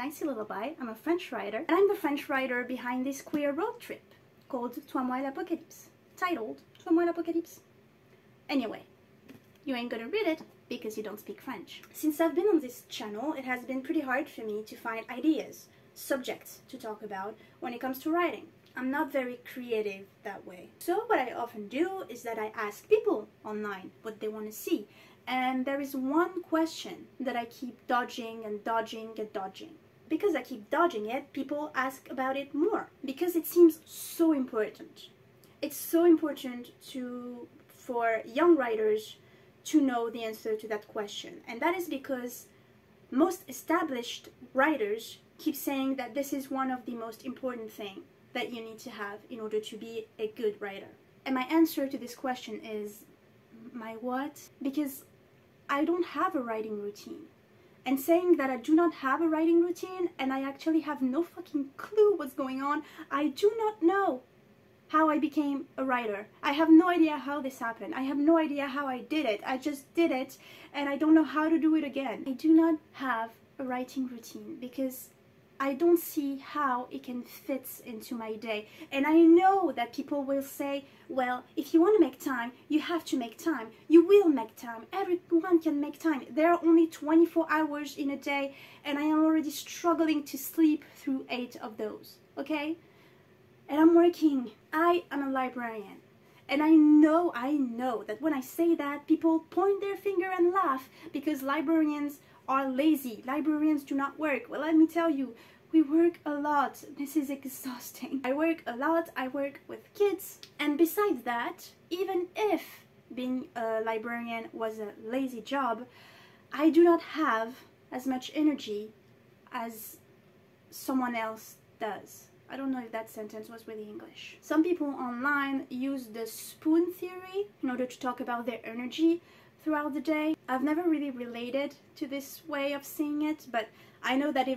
Icy Lullaby. I'm a French writer, and I'm the French writer behind this queer road trip called Toi-moi l'Apocalypse, titled Toi-moi l'Apocalypse. Anyway, you ain't gonna read it because you don't speak French. Since I've been on this channel, it has been pretty hard for me to find ideas, subjects to talk about when it comes to writing. I'm not very creative that way. So what I often do is that I ask people online what they want to see. And there is one question that I keep dodging and dodging and dodging. Because I keep dodging it, people ask about it more. Because it seems so important. It's so important for young writers to know the answer to that question. And that is because most established writers keep saying that this is one of the most important things that you need to have in order to be a good writer. And my answer to this question is, my what? Because I don't have a writing routine. And saying that I do not have a writing routine and I actually have no fucking clue what's going on, I do not know how I became a writer. I have no idea how this happened. I have no idea how I did it. I just did it and I don't know how to do it again. I do not have a writing routine because I don't see how it can fit into my day. And I know that people will say, well, if you want to make time, you have to make time. You will make time. Everyone can make time. There are only 24 hours in a day and I am already struggling to sleep through 8 of those, okay? And I'm working. I am a librarian. And I know that when I say that, people point their finger and laugh because librarians are lazy. Librarians do not work. Well, let me tell you, we work a lot. This is exhausting. I work a lot. I work with kids. And besides that, even if being a librarian was a lazy job, I do not have as much energy as someone else does. I don't know if that sentence was really English. Some people online use the spoon theory in order to talk about their energy throughout the day. I've never really related to this way of seeing it, but I know that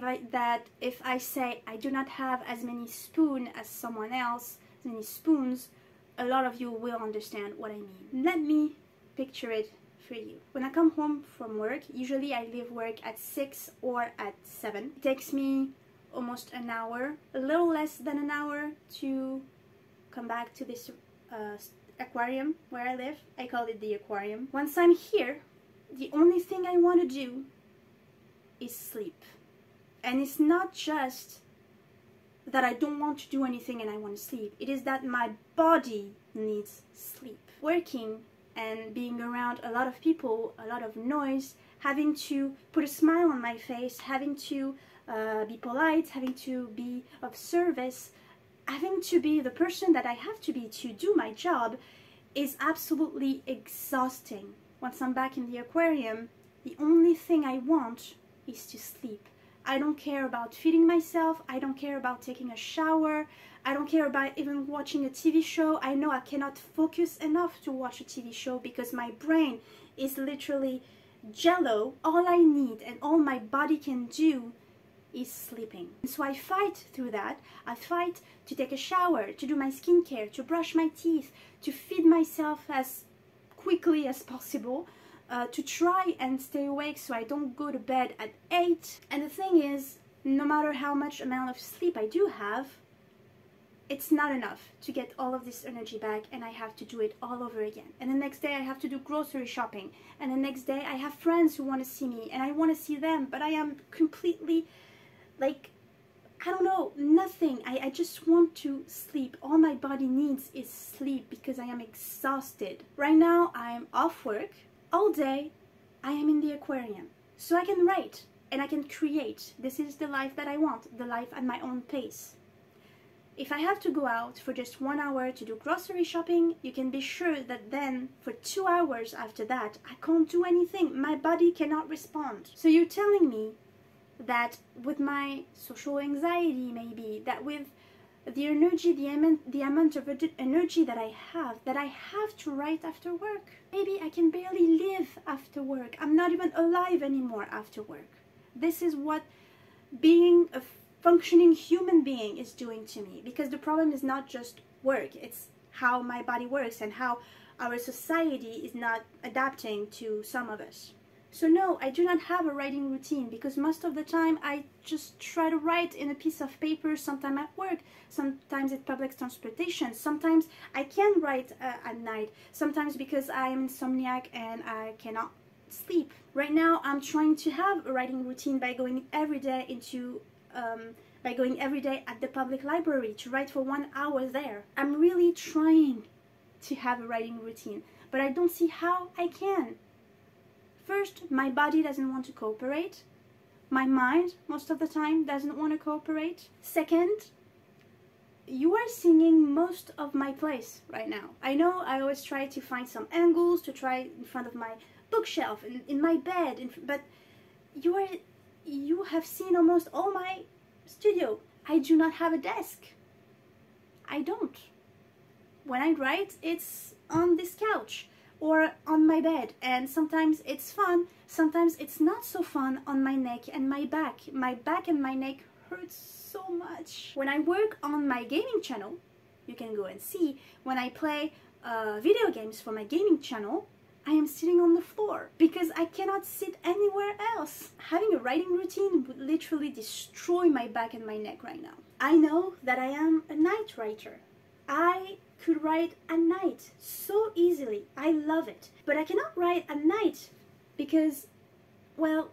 if I say I do not have as many spoons as someone else, as many spoons, a lot of you will understand what I mean. Let me picture it for you. When I come home from work, usually I leave work at 6 or at 7. It takes me almost an hour, a little less than an hour to come back to this aquarium where I live. I call it the aquarium. Once I'm here, the only thing I want to do is sleep. And it's not just that I don't want to do anything and I want to sleep. It is that my body needs sleep. Working and being around a lot of people, a lot of noise, having to put a smile on my face, having to be polite, having to be of service, having to be the person that I have to be to do my job is absolutely exhausting. Once I'm back in the aquarium, the only thing I want is to sleep. I don't care about feeding myself, I don't care about taking a shower, I don't care about even watching a TV show. I know I cannot focus enough to watch a TV show because my brain is literally jello. All I need and all my body can do is sleeping. And so I fight through that. I fight to take a shower, to do my skincare, to brush my teeth, to feed myself as quickly as possible, to try and stay awake so I don't go to bed at 8. And the thing is, no matter how much amount of sleep I do have, it's not enough to get all of this energy back and I have to do it all over again. And the next day I have to do grocery shopping. And the next day I have friends who want to see me and I want to see them, but I am completely like, I don't know, nothing. I just want to sleep. All my body needs is sleep because I am exhausted. Right now I'm off work. All day I am in the aquarium. So I can write and I can create. This is the life that I want, the life at my own pace. If I have to go out for just 1 hour to do grocery shopping, you can be sure that then for 2 hours after that, I can't do anything. My body cannot respond. So you're telling me that with my social anxiety, maybe, that with the energy, the amount of energy that I have to write after work. Maybe I can barely live after work. I'm not even alive anymore after work. This is what being a functioning human being is doing to me, because the problem is not just work, it's how my body works and how our society is not adapting to some of us. So no, I do not have a writing routine because most of the time I just try to write in a piece of paper, sometimes at work, sometimes at public transportation, sometimes I can write at night, sometimes because I am insomniac and I cannot sleep. Right now I'm trying to have a writing routine by going every day at the public library to write for 1 hour there. I'm really trying to have a writing routine, but I don't see how I can. First, my body doesn't want to cooperate. My mind, most of the time, doesn't want to cooperate. Second, you are singing most of my place right now. I know I always try to find some angles to try in front of my bookshelf, in my bed, but you have seen almost all my studio. I do not have a desk. I don't. When I write, it's on this couch or on my bed, and sometimes it's fun, sometimes it's not so fun on my neck and my back. My back and my neck hurts so much. When I work on my gaming channel, you can go and see, when I play video games for my gaming channel, I am sitting on the floor because I cannot sit anywhere else. Having a writing routine would literally destroy my back and my neck right now. I know that I am a night writer. I could write at night so easily. I love it. But I cannot write at night because, well,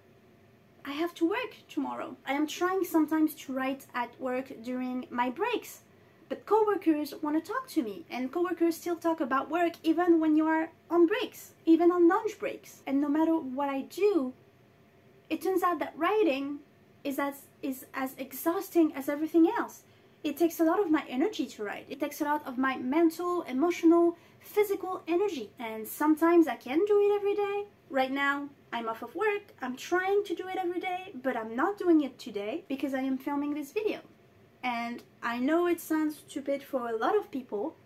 I have to work tomorrow. I am trying sometimes to write at work during my breaks, but coworkers want to talk to me, and coworkers still talk about work even when you are on breaks, even on lunch breaks. And no matter what I do, it turns out that writing is as exhausting as everything else. It takes a lot of my energy to write. It takes a lot of my mental, emotional, physical energy. And sometimes I can do it every day. Right now, I'm off of work. I'm trying to do it every day, but I'm not doing it today because I am filming this video. And I know it sounds stupid for a lot of people,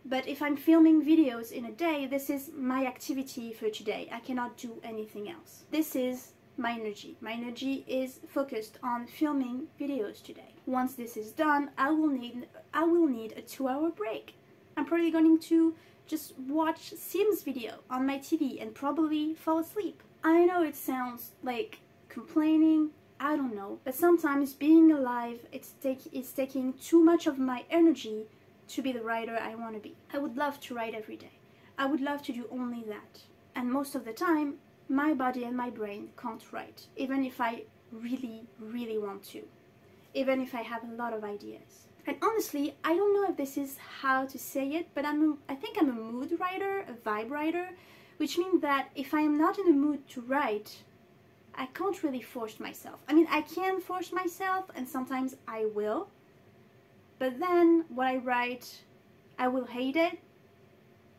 but if I'm filming videos in a day, this is my activity for today. I cannot do anything else. This is my energy. My energy is focused on filming videos today. Once this is done, I will need a 2-hour break. I'm probably going to just watch Sims video on my TV and probably fall asleep. I know it sounds like complaining, I don't know, but sometimes being alive is taking too much of my energy to be the writer I want to be. I would love to write every day. I would love to do only that. And most of the time, my body and my brain can't write, even if I really, really want to, even if I have a lot of ideas. And honestly, I don't know if this is how to say it, but I think I'm a mood writer, a vibe writer, which means that if I am not in the mood to write, I can't really force myself. I mean, I can force myself, and sometimes I will, but then what I write, I will hate it,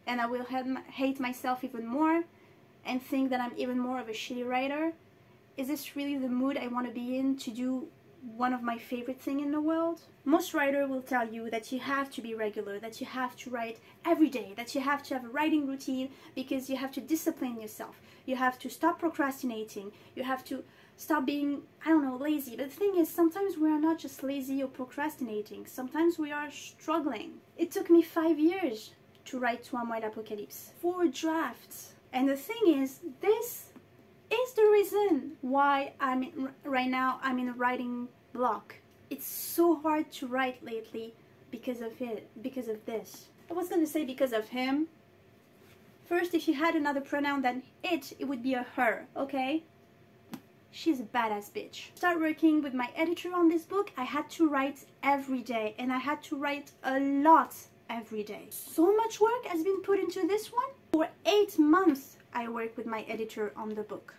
and I will hate myself even more, and think that I'm even more of a shitty writer. Is this really the mood I want to be in to do one of my favorite things in the world? Most writers will tell you that you have to be regular, that you have to write every day, that you have to have a writing routine because you have to discipline yourself. You have to stop procrastinating. You have to stop being, I don't know, lazy. But the thing is, sometimes we are not just lazy or procrastinating. Sometimes we are struggling. It took me 5 years to write Aujourd'hui, l'Apocalypse. 4 drafts. And the thing is, this is the reason why right now I'm in a writing block. It's so hard to write lately because of this. I was going to say because of him. First, if you had another pronoun than it would be a her, okay? She's a badass bitch. Start working with my editor on this book. I had to write every day, and I had to write a lot every day. So much work has been put into this one. For 8 months, I worked with my editor on the book.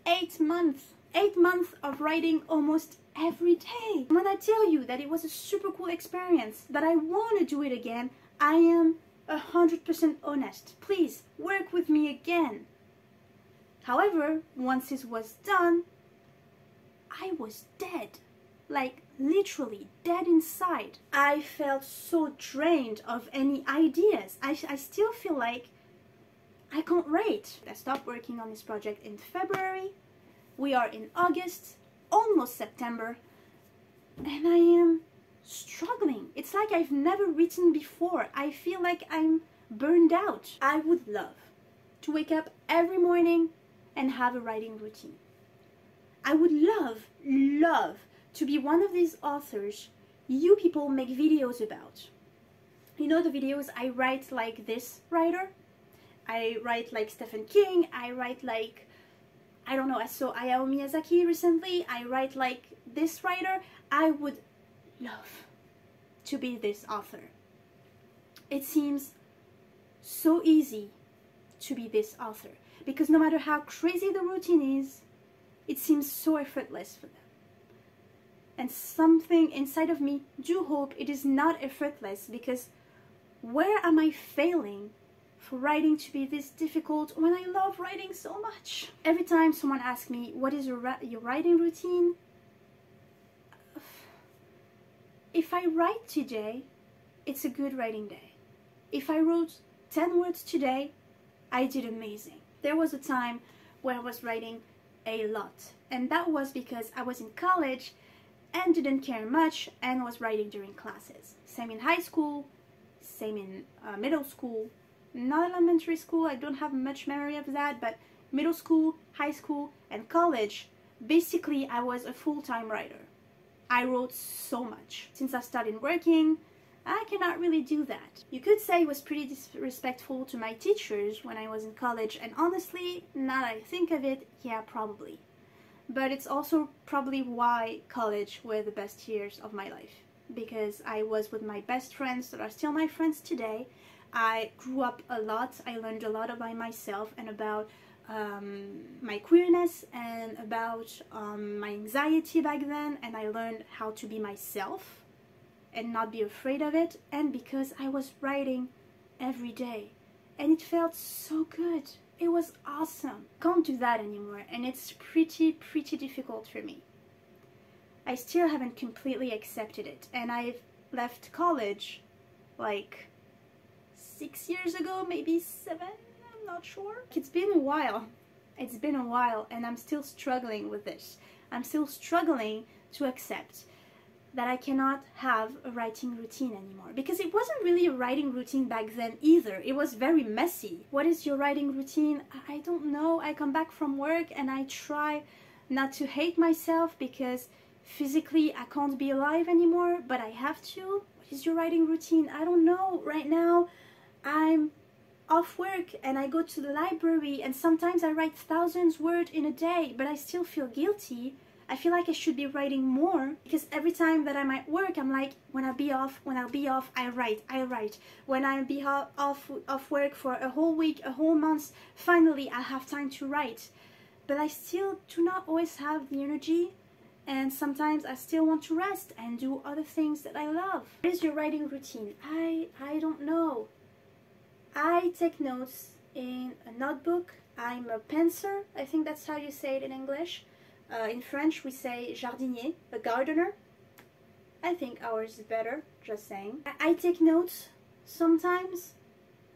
8 months. 8 months of writing almost every day. When I tell you that it was a super cool experience, that I want to do it again, I am 100% honest. Please work with me again. However, once it was done, I was dead. Like literally dead inside. I felt so drained of any ideas. I still feel like I can't write. I stopped working on this project in February. We are in August, almost September, and I am struggling. It's like I've never written before. I feel like I'm burned out. I would love to wake up every morning and have a writing routine. I would love to be one of these authors you people make videos about. You know the videos I write like this writer? I write like Stephen King, I write like, I don't know, I saw Hayao Miyazaki recently, I write like this writer. I would love to be this author. It seems so easy to be this author because no matter how crazy the routine is, it seems so effortless for them. And something inside of me do hope it is not effortless, because where am I failing for writing to be this difficult when I love writing so much? Every time someone asks me, what is your writing routine? If I write today, it's a good writing day. If I wrote 10 words today, I did amazing. There was a time where I was writing a lot, and that was because I was in college and didn't care much and was writing during classes. Same in high school, same in middle school, not elementary school, I don't have much memory of that, but middle school, high school, and college, basically I was a full-time writer. I wrote so much. Since I started working, I cannot really do that. You could say it was pretty disrespectful to my teachers when I was in college, and honestly, now that I think of it, yeah, probably. But it's also probably why college were the best years of my life, because I was with my best friends that are still my friends today. I grew up a lot. I learned a lot about myself and about my queerness and about my anxiety back then, and I learned how to be myself and not be afraid of it, and because I was writing every day and it felt so good. It was awesome. Can't do that anymore, and it's pretty difficult for me. I still haven't completely accepted it, and I've left college like 6 years ago, maybe 7, I'm not sure. It's been a while. It's been a while, and I'm still struggling with this. I'm still struggling to accept that I cannot have a writing routine anymore, because it wasn't really a writing routine back then either. It was very messy. What is your writing routine? I don't know. I come back from work and I try not to hate myself because physically I can't be alive anymore, but I have to. What is your writing routine? I don't know. Right now I'm off work and I go to the library, and sometimes I write thousands of words in a day, but I still feel guilty. I feel like I should be writing more, because every time that I'm at work, I'm like, when I'll be off, I write. When I'll be off work for a whole week, a whole month, finally I'll have time to write. But I still do not always have the energy, and sometimes I still want to rest and do other things that I love. What is your writing routine? I don't know. I take notes in a notebook. I'm a penser, I think that's how you say it in English. In French we say jardinier, a gardener. I think ours is better, just saying. I take notes sometimes,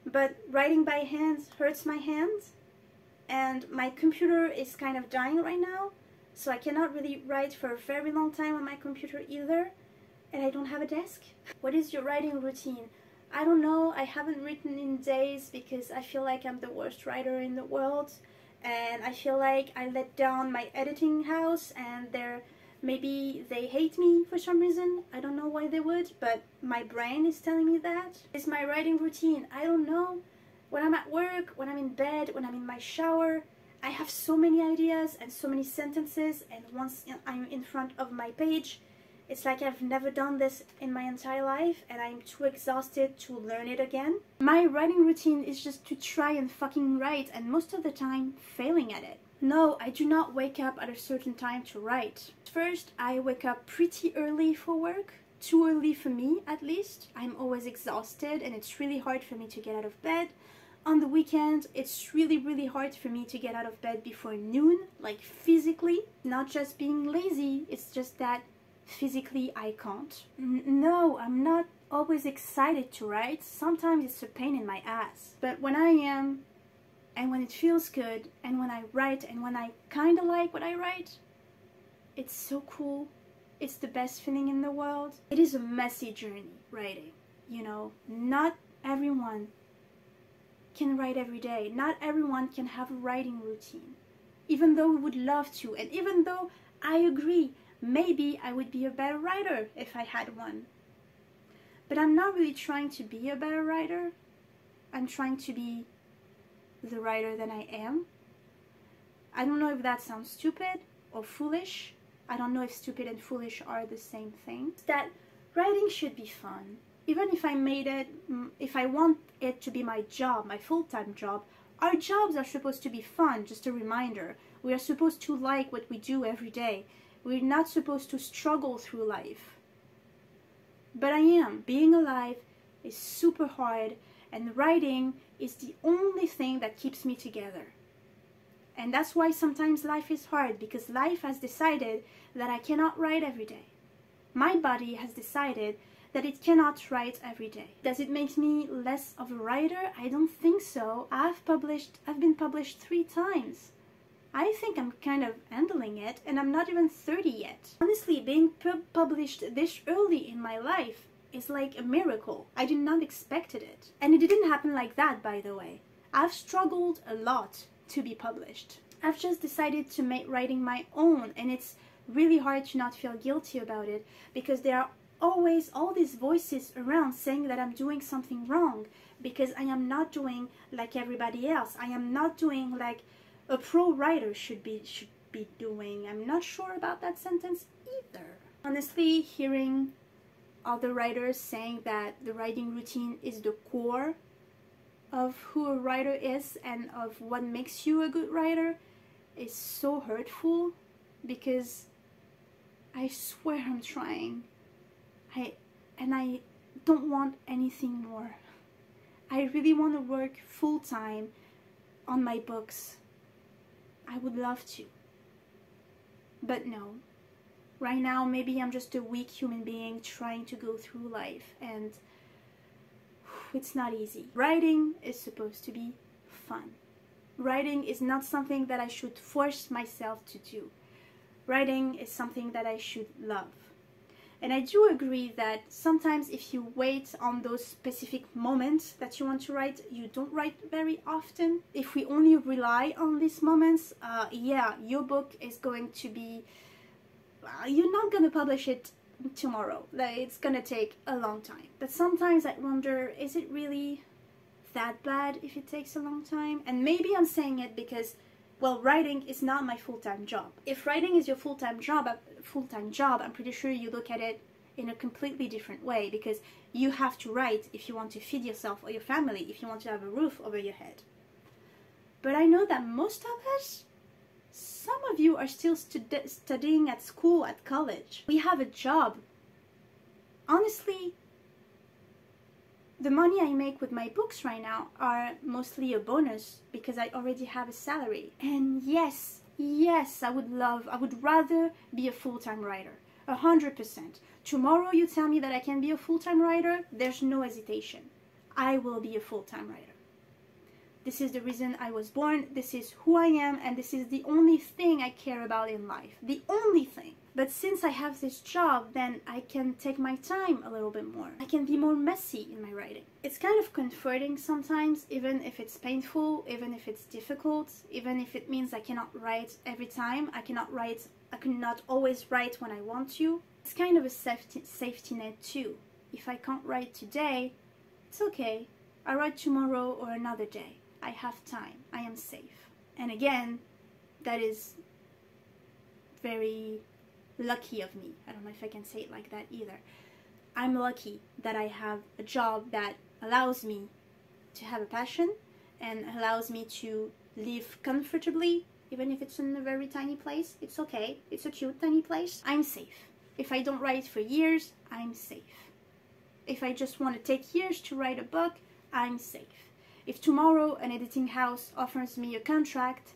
but writing by hand hurts my hands, and my computer is kind of dying right now, so I cannot really write for a very long time on my computer either, and I don't have a desk. What is your writing routine? I don't know. I haven't written in days because I feel like I'm the worst writer in the world. And I feel like I let down my editing house, and maybe they hate me for some reason. I don't know why they would, but my brain is telling me that. It's my writing routine. I don't know. When I'm at work, when I'm in bed, when I'm in my shower, I have so many ideas and so many sentences, and once I'm in front of my page, it's like I've never done this in my entire life, and I'm too exhausted to learn it again. My writing routine is just to try and fucking write, and most of the time failing at it. No, I do not wake up at a certain time to write. First, I wake up pretty early for work. Too early for me, at least. I'm always exhausted, and it's really hard for me to get out of bed. On the weekend, it's really hard for me to get out of bed before noon, like physically. Not just being lazy, it's just that physically I can't. No, I'm not always excited to write. Sometimes it's a pain in my ass. But when I am, and when it feels good, and when I write, and when I kinda like what I write, it's so cool. It's the best feeling in the world. It is a messy journey, writing. You know, not everyone can write every day. Not everyone can have a writing routine. even though we would love to, and even though I agree, maybe I would be a better writer if I had one. But I'm not really trying to be a better writer. I'm trying to be the writer that I am. I don't know if that sounds stupid or foolish. I don't know if stupid and foolish are the same thing. That writing should be fun. Even if I made it, if I want it to be my job, my full-time job, our jobs are supposed to be fun, just a reminder. We are supposed to like what we do every day. We're not supposed to struggle through life. But I am. Being alive is super hard, and writing is the only thing that keeps me together. And that's why sometimes life is hard, because life has decided that I cannot write every day. My body has decided that it cannot write every day. Does it make me less of a writer? I don't think so. I've been published 3 times. I think I'm kind of handling it, and I'm not even 30 yet. Honestly, being published this early in my life is like a miracle. I did not expect it. And it didn't happen like that, by the way. I've struggled a lot to be published. I've just decided to make writing my own, and it's really hard to not feel guilty about it, because there are always all these voices around saying that I'm doing something wrong, because I am not doing like everybody else. I am not doing like a pro writer should be doing. I'm not sure about that sentence either. Honestly, hearing other writers saying that the writing routine is the core of who a writer is and of what makes you a good writer is so hurtful, because I swear I'm trying. And I don't want anything more. I really want to work full-time on my books. I would love to. But no. Right now, maybe I'm just a weak human being trying to go through life, and it's not easy. Writing is supposed to be fun. Writing is not something that I should force myself to do. Writing is something that I should love. And I do agree that sometimes if you wait on those specific moments that you want to write, you don't write very often. If we only rely on these moments, yeah, your book is going to be, you're not going to publish it tomorrow. Like, it's going to take a long time. But sometimes I wonder, is it really that bad if it takes a long time? And maybe I'm saying it because, well, writing is not my full-time job. If writing is your full-time job, I'm pretty sure you look at it in a completely different way, because you have to write if you want to feed yourself or your family, if you want to have a roof over your head. But I know that most of us, some of you are still studying at school, at college. We have a job. Honestly, the money I make with my books right now are mostly a bonus because I already have a salary. And yes, I would rather be a full-time writer, 100%. Tomorrow you tell me that I can be a full-time writer, there's no hesitation. I will be a full-time writer. This is the reason I was born, this is who I am, and this is the only thing I care about in life. The only thing. But since I have this job, then I can take my time a little bit more. I can be more messy in my writing. It's kind of comforting sometimes, even if it's painful, even if it's difficult, even if it means I cannot write every time. I cannot always write when I want to. It's kind of a safety net too. If I can't write today, it's okay. I'll write tomorrow or another day. I have time. I am safe. And again, that is very lucky of me. I don't know if I can say it like that either. I'm lucky that I have a job that allows me to have a passion and allows me to live comfortably, even if it's in a very tiny place. It's okay. It's a cute tiny place. I'm safe. If I don't write for years, I'm safe. If I just want to take years to write a book, I'm safe. If tomorrow an editing house offers me a contract,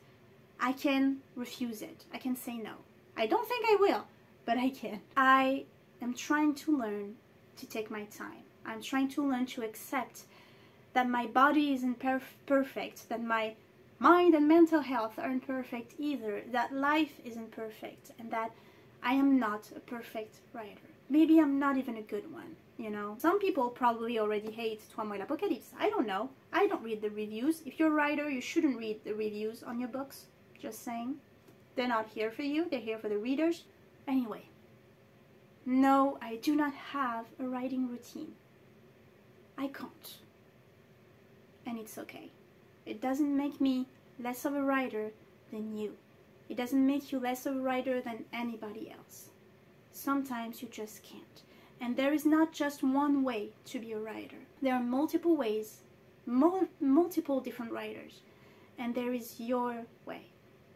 I can refuse it. I can say no. I don't think I will, but I can. I am trying to learn to take my time. I'm trying to learn to accept that my body isn't perfect, that my mind and mental health aren't perfect either, that life isn't perfect, and that I am not a perfect writer. Maybe I'm not even a good one, you know? Some people probably already hate Toi, moi, l'Apocalypse. I don't know. I don't read the reviews. If you're a writer, you shouldn't read the reviews on your books. just saying. They're not here for you, they're here for the readers. Anyway, no, I do not have a writing routine. I can't. And it's okay. It doesn't make me less of a writer than you. It doesn't make you less of a writer than anybody else. Sometimes you just can't. And there is not just one way to be a writer. There are multiple ways, multiple different writers. And there is your way.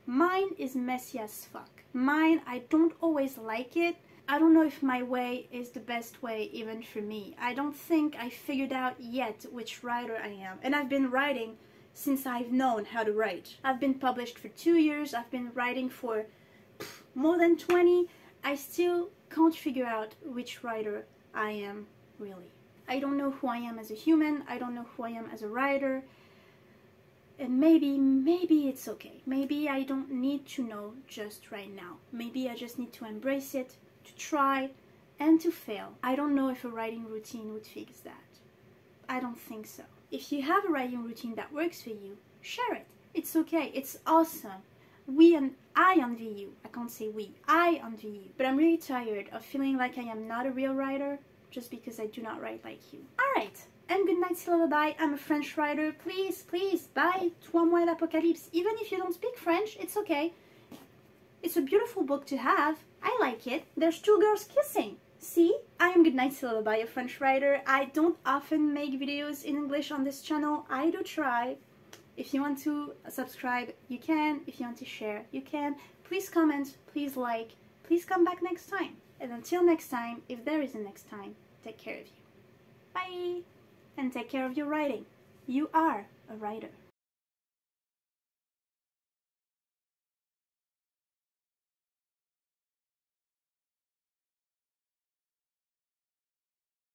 Mine is messy as fuck. Mine, I don't always like it. I don't know if my way is the best way even for me. I don't think I figured out yet which writer I am. And I've been writing since I've known how to write. I've been published for 2 years. I've been writing for more than 20. I still can't figure out which writer I am really. I don't know who I am as a human. I don't know who I am as a writer. And maybe it's okay. Maybe I don't need to know just right now. Maybe I just need to embrace it, to try, and to fail. I don't know if a writing routine would fix that. I don't think so. If you have a writing routine that works for you, share it. It's okay. It's awesome. I envy you. I can't say we. I envy you. But I'm really tired of feeling like I am not a real writer just because I do not write like you. Alright. And good night, Lullaby. I'm a French writer. Please, please, buy Toi, moi, l'Apocalypse. Even if you don't speak French, it's okay. It's a beautiful book to have. I like it. There's 2 girls kissing. See? I am Good Night Lullaby, a French writer. I don't often make videos in English on this channel. I do try. If you want to subscribe, you can. If you want to share, you can. Please comment, please like, please come back next time. And until next time, if there is a next time, take care of you. Bye! And take care of your writing. You are a writer.